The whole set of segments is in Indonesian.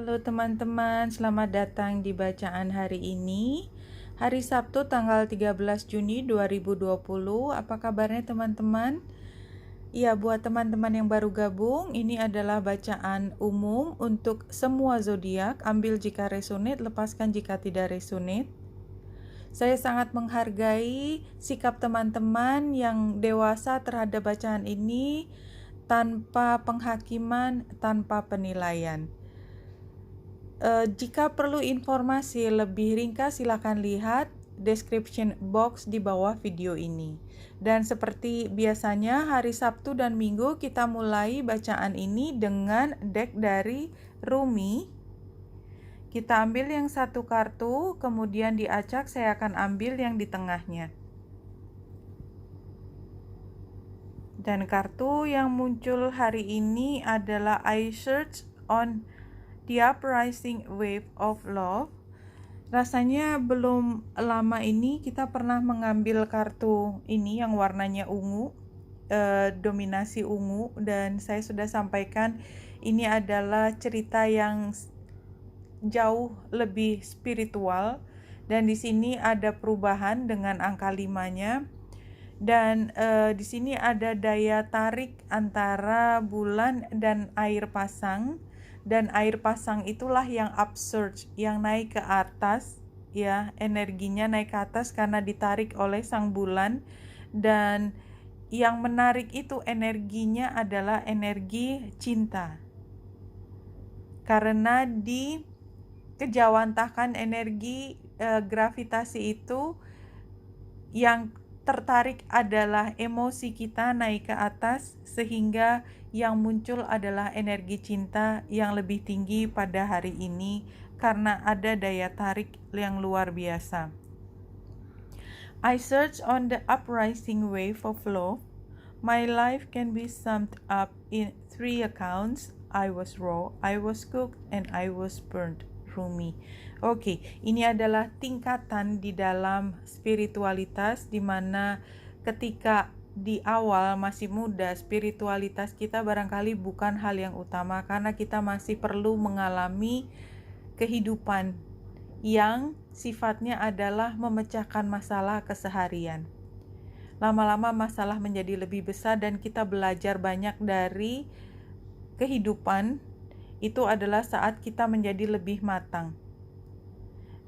Halo teman-teman, selamat datang di bacaan hari ini. Hari Sabtu tanggal 13 Juni 2020. Apa kabarnya teman-teman? Ya, buat teman-teman yang baru gabung, ini adalah bacaan umum untuk semua zodiak. Ambil jika resonate, lepaskan jika tidak resonate. Saya sangat menghargai sikap teman-teman yang dewasa terhadap bacaan ini tanpa penghakiman, tanpa penilaian. Jika perlu informasi lebih ringkas, silakan lihat description box di bawah video ini. Dan seperti biasanya, hari Sabtu dan Minggu kita mulai bacaan ini dengan deck dari Rumi. Kita ambil yang satu kartu, kemudian diacak saya akan ambil yang di tengahnya. Dan kartu yang muncul hari ini adalah I search on the uprising wave of love. Rasanya belum lama ini kita pernah mengambil kartu ini yang warnanya ungu, dominasi ungu, dan saya sudah sampaikan ini adalah cerita yang jauh lebih spiritual, dan di sini ada perubahan dengan angka 5-nya. Dan di sini ada daya tarik antara bulan dan air pasang. Dan air pasang itulah yang upsurge, yang naik ke atas, ya, energinya naik ke atas karena ditarik oleh sang bulan. Dan yang menarik itu energinya adalah energi cinta, karena di kejawantahkan energi gravitasi itu yang tertarik adalah emosi kita naik ke atas, sehingga yang muncul adalah energi cinta yang lebih tinggi pada hari ini karena ada daya tarik yang luar biasa. I search on the uprising wave of love. My life can be summed up in 3 accounts. I was raw, I was cooked, and I was burned. Rumi. Oke, ini adalah tingkatan di dalam spiritualitas, di mana ketika di awal masih muda, spiritualitas kita barangkali bukan hal yang utama karena kita masih perlu mengalami kehidupan yang sifatnya adalah memecahkan masalah keseharian. Lama-lama masalah menjadi lebih besar dan kita belajar banyak dari kehidupan. Itu adalah saat kita menjadi lebih matang.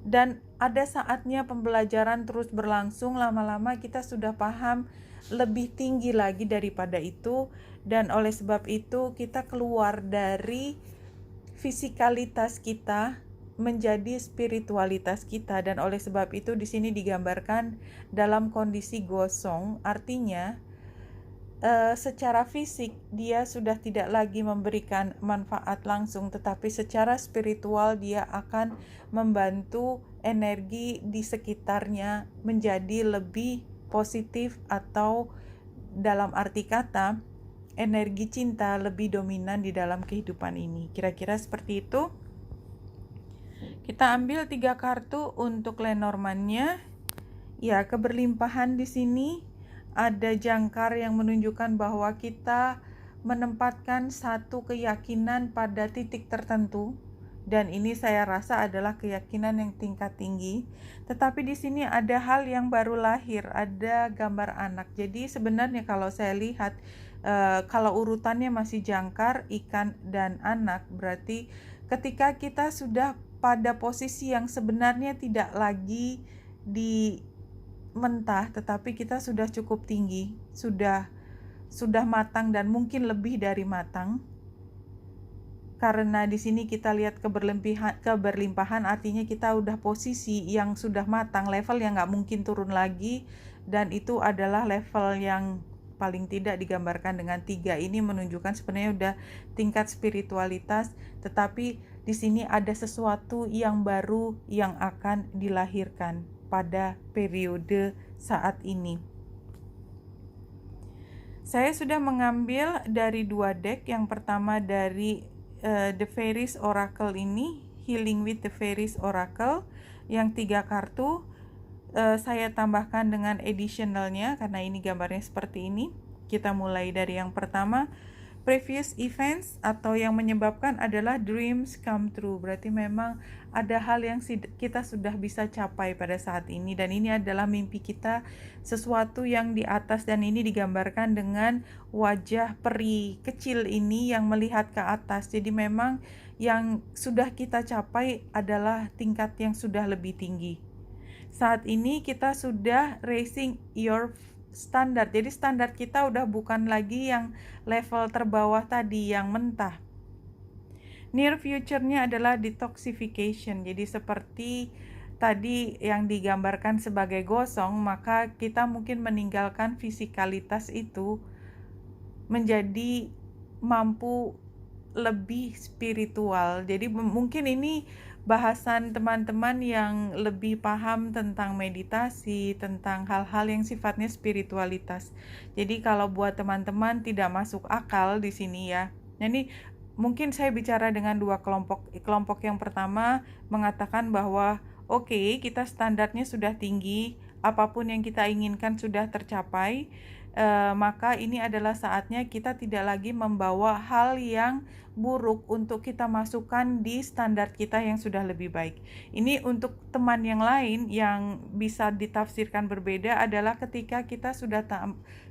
Dan ada saatnya pembelajaran terus berlangsung, lama-lama kita sudah paham lebih tinggi lagi daripada itu, dan oleh sebab itu kita keluar dari fisikalitas kita menjadi spiritualitas kita. Dan oleh sebab itu di sini digambarkan dalam kondisi gosong, artinya secara fisik dia sudah tidak lagi memberikan manfaat langsung, tetapi secara spiritual dia akan membantu energi di sekitarnya menjadi lebih positif, atau dalam arti kata energi cinta lebih dominan di dalam kehidupan ini. Kira-kira seperti itu. Kita ambil 3 kartu untuk Lenormand-nya. Ya, keberlimpahan di sini. Ada jangkar yang menunjukkan bahwa kita menempatkan satu keyakinan pada titik tertentu, dan ini saya rasa adalah keyakinan yang tingkat tinggi. Tetapi di sini ada hal yang baru lahir, ada gambar anak. Jadi sebenarnya kalau saya lihat, kalau urutannya masih jangkar, ikan, dan anak, berarti ketika kita sudah pada posisi yang sebenarnya tidak lagi di mentah, tetapi kita sudah cukup tinggi, sudah matang, dan mungkin lebih dari matang. Karena di sini kita lihat keberlimpahan, artinya kita udah posisi yang sudah matang, level yang nggak mungkin turun lagi, dan itu adalah level yang paling tidak digambarkan dengan 3. Ini menunjukkan sebenarnya udah tingkat spiritualitas, tetapi di sini ada sesuatu yang baru yang akan dilahirkan pada periode saat ini. Saya sudah mengambil dari 2 deck. Yang pertama dari The Fairies Oracle ini, Healing with the Fairies Oracle, yang 3 kartu. Saya tambahkan dengan additionalnya karena ini gambarnya seperti ini. Kita mulai dari yang pertama. Previous events atau yang menyebabkan adalah dreams come true. Berarti memang ada hal yang kita sudah bisa capai pada saat ini, dan ini adalah mimpi kita, sesuatu yang di atas, dan ini digambarkan dengan wajah peri kecil ini yang melihat ke atas. Jadi memang yang sudah kita capai adalah tingkat yang sudah lebih tinggi. Saat ini kita sudah raising your standar. Jadi standar kita udah bukan lagi yang level terbawah tadi yang mentah. Near future-nya adalah detoxification. Jadi seperti tadi yang digambarkan sebagai gosong, maka kita mungkin meninggalkan fisikalitas itu menjadi mampu lebih spiritual. Jadi mungkin ini bahasan teman-teman yang lebih paham tentang meditasi, tentang hal-hal yang sifatnya spiritualitas. Jadi kalau buat teman-teman tidak masuk akal di sini ya. Nah, ini mungkin saya bicara dengan dua kelompok. Kelompok yang pertama mengatakan bahwa oke, kita standarnya sudah tinggi, apapun yang kita inginkan sudah tercapai. Maka ini adalah saatnya kita tidak lagi membawa hal yang buruk untuk kita masukkan di standar kita yang sudah lebih baik. Ini untuk teman yang lain yang bisa ditafsirkan berbeda adalah ketika kita sudah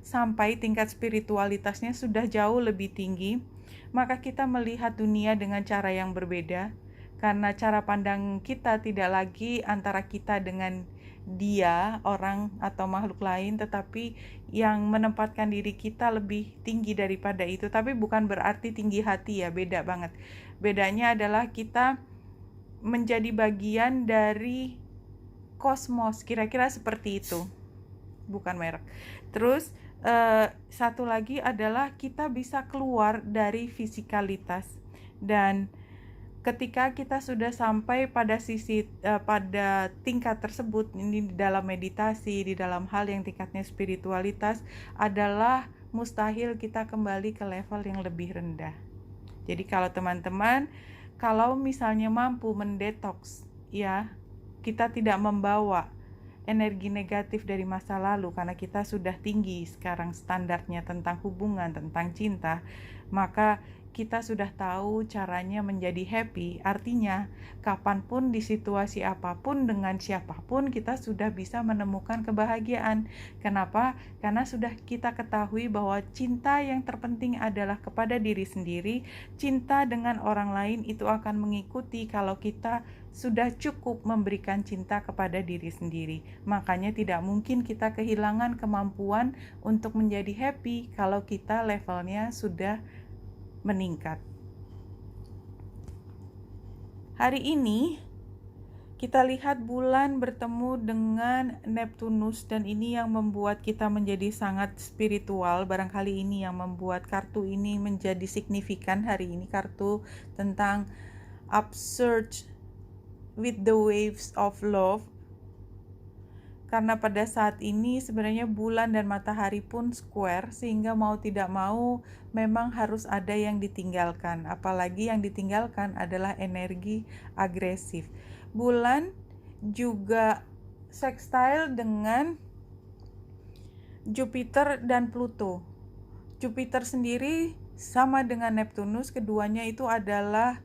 sampai tingkat spiritualitasnya sudah jauh lebih tinggi, maka kita melihat dunia dengan cara yang berbeda, karena cara pandang kita tidak lagi antara kita dengan dia, orang atau makhluk lain, tetapi yang menempatkan diri kita lebih tinggi daripada itu. Tapi bukan berarti tinggi hati ya, beda banget. Bedanya adalah kita menjadi bagian dari kosmos, kira-kira seperti itu. Bukan merek. Terus satu lagi adalah kita bisa keluar dari fisikalitas, dan ketika kita sudah sampai pada pada tingkat tersebut, ini di dalam meditasi, di dalam hal yang tingkatnya spiritualitas, adalah mustahil kita kembali ke level yang lebih rendah. Jadi kalau teman-teman, kalau misalnya mampu mendetoks ya, kita tidak membawa energi negatif dari masa lalu karena kita sudah tinggi sekarang standarnya tentang hubungan, tentang cinta, maka kita sudah tahu caranya menjadi happy. Artinya kapanpun, di situasi apapun, dengan siapapun, kita sudah bisa menemukan kebahagiaan. Kenapa? Karena sudah kita ketahui bahwa cinta yang terpenting adalah kepada diri sendiri. Cinta dengan orang lain itu akan mengikuti kalau kita sudah cukup memberikan cinta kepada diri sendiri. Makanya tidak mungkin kita kehilangan kemampuan untuk menjadi happy kalau kita levelnya sudah meningkat. Hari ini kita lihat bulan bertemu dengan Neptunus, dan ini yang membuat kita menjadi sangat spiritual. Barangkali ini yang membuat kartu ini menjadi signifikan hari ini, kartu tentang Upsurge with the Waves of Love. Karena pada saat ini sebenarnya bulan dan matahari pun square, sehingga mau tidak mau memang harus ada yang ditinggalkan. Apalagi yang ditinggalkan adalah energi agresif. Bulan juga sextile dengan Jupiter dan Pluto. Jupiter sendiri sama dengan Neptunus, keduanya itu adalah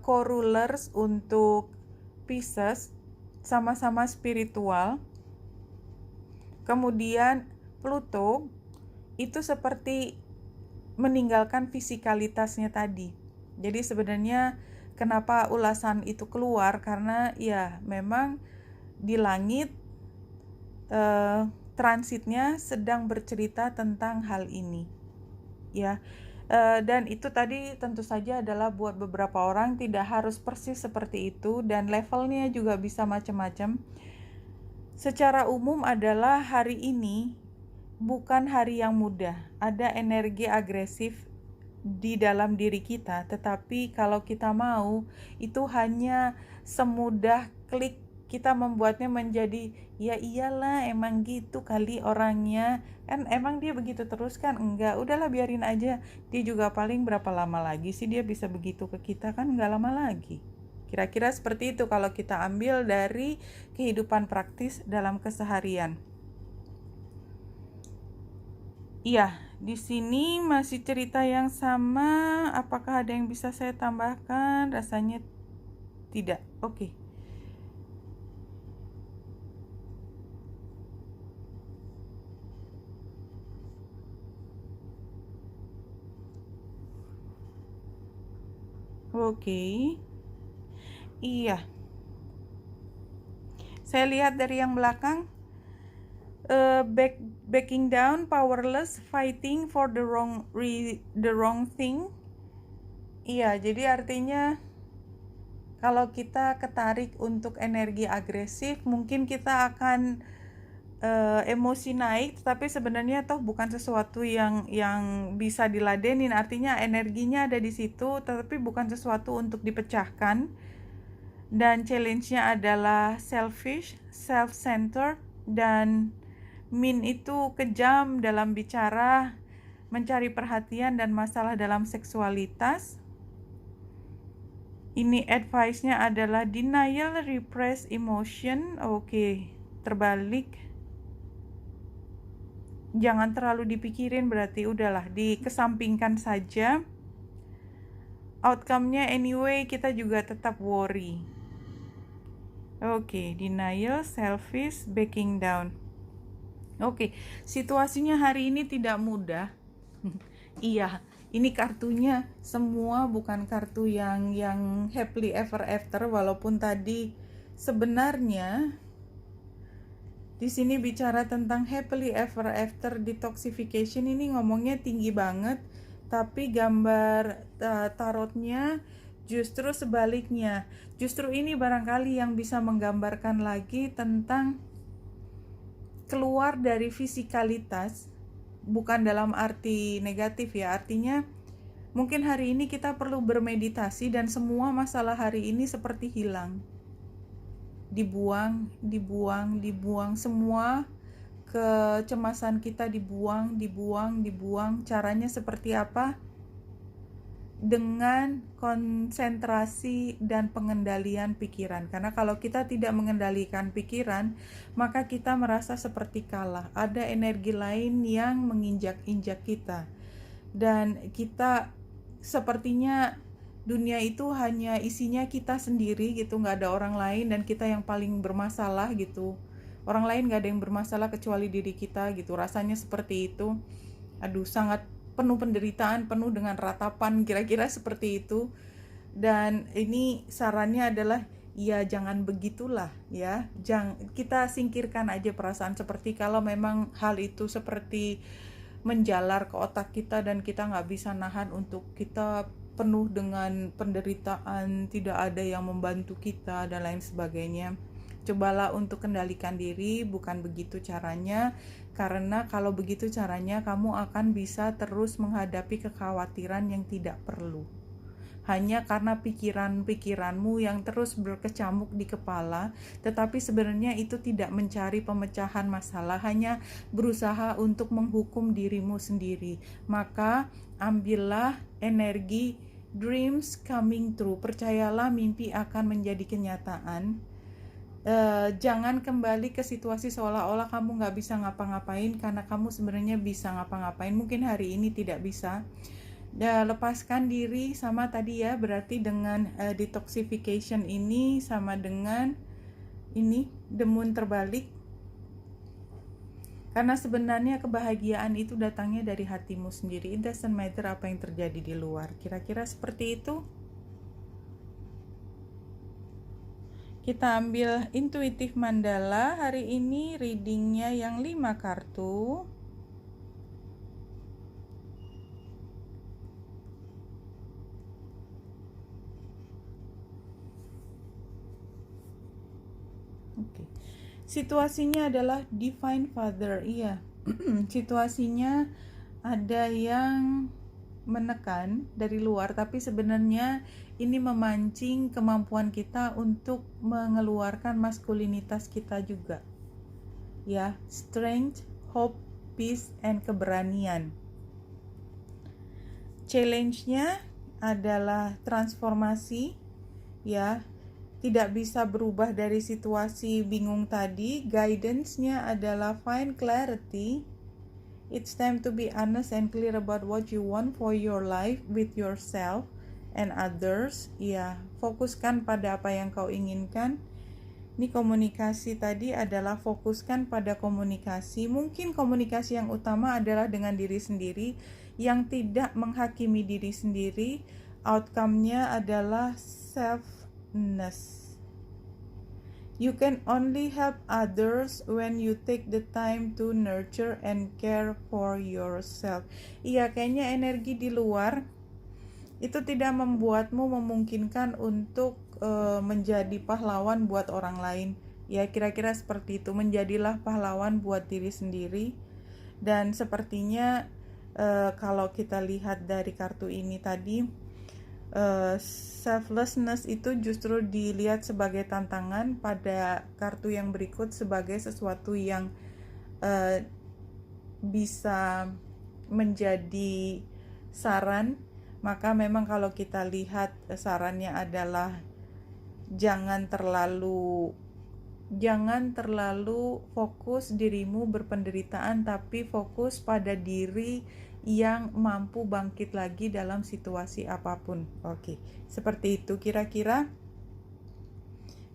co-rulers untuk Pisces, sama-sama spiritual. Kemudian Pluto itu seperti meninggalkan fisikalitasnya tadi. Jadi sebenarnya kenapa ulasan itu keluar, karena ya memang di langit transitnya sedang bercerita tentang hal ini ya. Dan itu tadi tentu saja adalah buat beberapa orang, tidak harus persis seperti itu, dan levelnya juga bisa macam-macam. Secara umum adalah hari ini bukan hari yang mudah. Ada energi agresif di dalam diri kita, tetapi kalau kita mau, itu hanya semudah klik kita membuatnya menjadi ya iyalah emang gitu kali orangnya, kan emang dia begitu terus kan. Enggak, udahlah biarin aja, dia juga paling berapa lama lagi sih dia bisa begitu ke kita, kan enggak lama lagi. Kira-kira seperti itu kalau kita ambil dari kehidupan praktis dalam keseharian. Iya, di sini masih cerita yang sama. Apakah ada yang bisa saya tambahkan? Rasanya tidak. Oke. Oke. Iya. Saya lihat dari yang belakang. Backing down, powerless, fighting for the wrong thing. Iya, jadi artinya kalau kita ketarik untuk energi agresif, mungkin kita akan emosi naik, tapi sebenarnya toh bukan sesuatu yang bisa diladenin. Artinya energinya ada di situ, tetapi bukan sesuatu untuk dipecahkan. Dan challenge-nya adalah selfish, self-centered, dan Min itu kejam dalam bicara, mencari perhatian dan masalah dalam seksualitas. Ini advice-nya adalah denial, repress emotion. Oke, terbalik. Jangan terlalu dipikirin, berarti udahlah, dikesampingkan saja. Outcome-nya anyway kita juga tetap worry. Oke, denial, selfish, backing down. Oke, situasinya hari ini tidak mudah. Iya, ini kartunya semua bukan kartu yang happily ever after, walaupun tadi sebenarnya di sini bicara tentang happily ever after detoxification, ini ngomongnya tinggi banget, tapi gambar tarotnya justru sebaliknya. Justru ini barangkali yang bisa menggambarkan lagi tentang keluar dari fisikalitas, bukan dalam arti negatif ya, artinya mungkin hari ini kita perlu bermeditasi dan semua masalah hari ini seperti hilang, dibuang, semua kecemasan kita dibuang. Caranya seperti apa? Dengan konsentrasi dan pengendalian pikiran. Karena kalau kita tidak mengendalikan pikiran, maka kita merasa seperti kalah. Ada energi lain yang menginjak-injak kita. Dan kita sepertinya dunia itu hanya isinya kita sendiri gitu, nggak ada orang lain, dan kita yang paling bermasalah gitu. Orang lain nggak ada yang bermasalah kecuali diri kita gitu. Rasanya seperti itu. Aduh, sangat penuh penderitaan, penuh dengan ratapan, kira-kira seperti itu. Dan ini sarannya adalah ya jangan begitulah ya. Kita singkirkan aja perasaan seperti kalau memang hal itu seperti menjalar ke otak kita dan kita nggak bisa nahan untuk kita penuh dengan penderitaan, tidak ada yang membantu kita dan lain sebagainya. Cobalah untuk kendalikan diri, bukan begitu caranya, karena kalau begitu caranya kamu akan bisa terus menghadapi kekhawatiran yang tidak perlu. Hanya karena pikiran-pikiranmu yang terus berkecamuk di kepala, tetapi sebenarnya itu tidak mencari pemecahan masalah, hanya berusaha untuk menghukum dirimu sendiri. Maka ambillah energi dreams coming true. Percayalah, mimpi akan menjadi kenyataan. Jangan kembali ke situasi seolah-olah kamu nggak bisa ngapa-ngapain, karena kamu sebenarnya bisa ngapa-ngapain. Mungkin hari ini tidak bisa. Lepaskan diri sama tadi ya, berarti dengan detoxification ini sama dengan ini the moon terbalik. Karena sebenarnya kebahagiaan itu datangnya dari hatimu sendiri. It doesn't matter apa yang terjadi di luar. Kira-kira seperti itu. Kita ambil intuitif mandala. Hari ini readingnya yang 5 kartu. Oke. Situasinya adalah Divine Father. Iya. Situasinya ada yang menekan dari luar, tapi sebenarnya ini memancing kemampuan kita untuk mengeluarkan maskulinitas kita juga. Ya, strength, hope, peace, and keberanian. Challenge-nya adalah transformasi, ya. Tidak bisa berubah dari situasi bingung tadi. Guidance-nya adalah find clarity, It's time to be honest and clear about what you want for your life with yourself and others. Ya, fokuskan pada apa yang kau inginkan. Ini komunikasi tadi adalah fokuskan pada komunikasi. Mungkin komunikasi yang utama adalah dengan diri sendiri yang tidak menghakimi diri sendiri. Outcome-nya adalah selfness. You can only help others when you take the time to nurture and care for yourself. Iya, kayaknya energi di luar itu tidak membuatmu memungkinkan untuk menjadi pahlawan buat orang lain. Ya, kira-kira seperti itu. Menjadilah pahlawan buat diri sendiri. Dan sepertinya kalau kita lihat dari kartu ini tadi, selflessness itu justru dilihat sebagai tantangan. Pada kartu yang berikut sebagai sesuatu yang bisa menjadi saran. Maka memang kalau kita lihat sarannya adalah jangan terlalu fokus dirimu berpenderitaan, tapi fokus pada diri yang mampu bangkit lagi dalam situasi apapun. Oke, seperti itu kira-kira.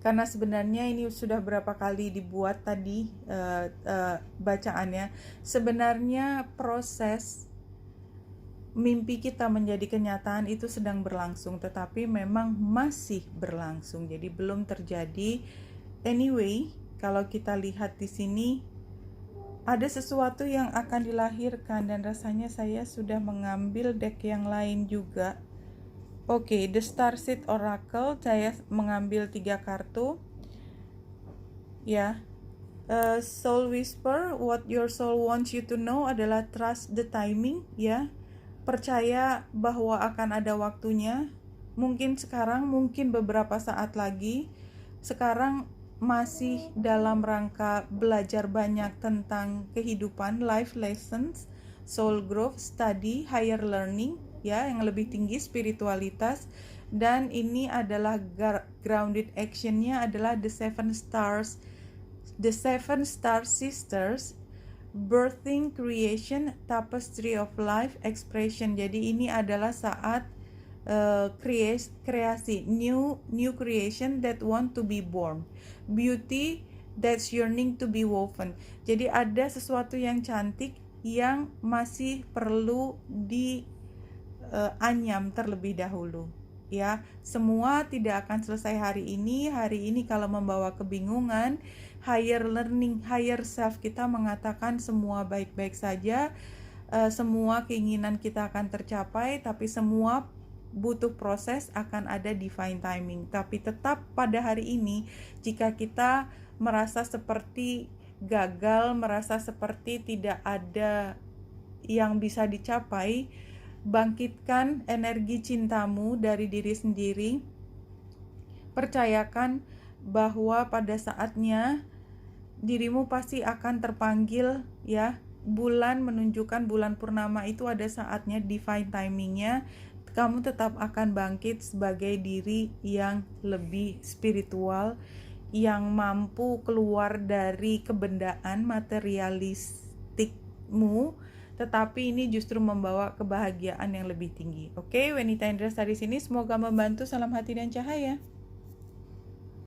Karena sebenarnya ini sudah berapa kali dibuat tadi bacaannya. Sebenarnya proses mimpi kita menjadi kenyataan itu sedang berlangsung, tetapi memang masih berlangsung, jadi belum terjadi. Anyway, kalau kita lihat di sini ada sesuatu yang akan dilahirkan, dan rasanya saya sudah mengambil deck yang lain juga. Oke, The Starseed Oracle, saya mengambil 3 kartu. Ya, Soul Whisper, what your soul wants you to know adalah trust the timing, ya. Percaya bahwa akan ada waktunya, mungkin sekarang, mungkin beberapa saat lagi. Sekarang masih dalam rangka belajar banyak tentang kehidupan, life lessons, soul growth, study, higher learning, ya, yang lebih tinggi, spiritualitas. Dan ini adalah grounded actionnya adalah the seven star sisters, birthing, creation, tapestry of life, expression. Jadi ini adalah saat kreasi, new creation that want to be born, beauty that's yearning to be woven. Jadi ada sesuatu yang cantik yang masih perlu dianyam terlebih dahulu. Ya, semua tidak akan selesai hari ini. Hari ini kalau membawa kebingungan, higher learning, higher self kita mengatakan semua baik-baik saja, semua keinginan kita akan tercapai, tapi semua butuh proses, akan ada divine timing. Tapi tetap pada hari ini, jika kita merasa seperti gagal, merasa seperti tidak ada yang bisa dicapai, bangkitkan energi cintamu dari diri sendiri. Percayakan bahwa pada saatnya dirimu pasti akan terpanggil, ya. Bulan menunjukkan bulan purnama itu ada saatnya, divine timingnya. Kamu tetap akan bangkit sebagai diri yang lebih spiritual, yang mampu keluar dari kebendaan materialistikmu, tetapi ini justru membawa kebahagiaan yang lebih tinggi. Oke, Wanita Indra di sini, semoga membantu. Salam hati dan cahaya.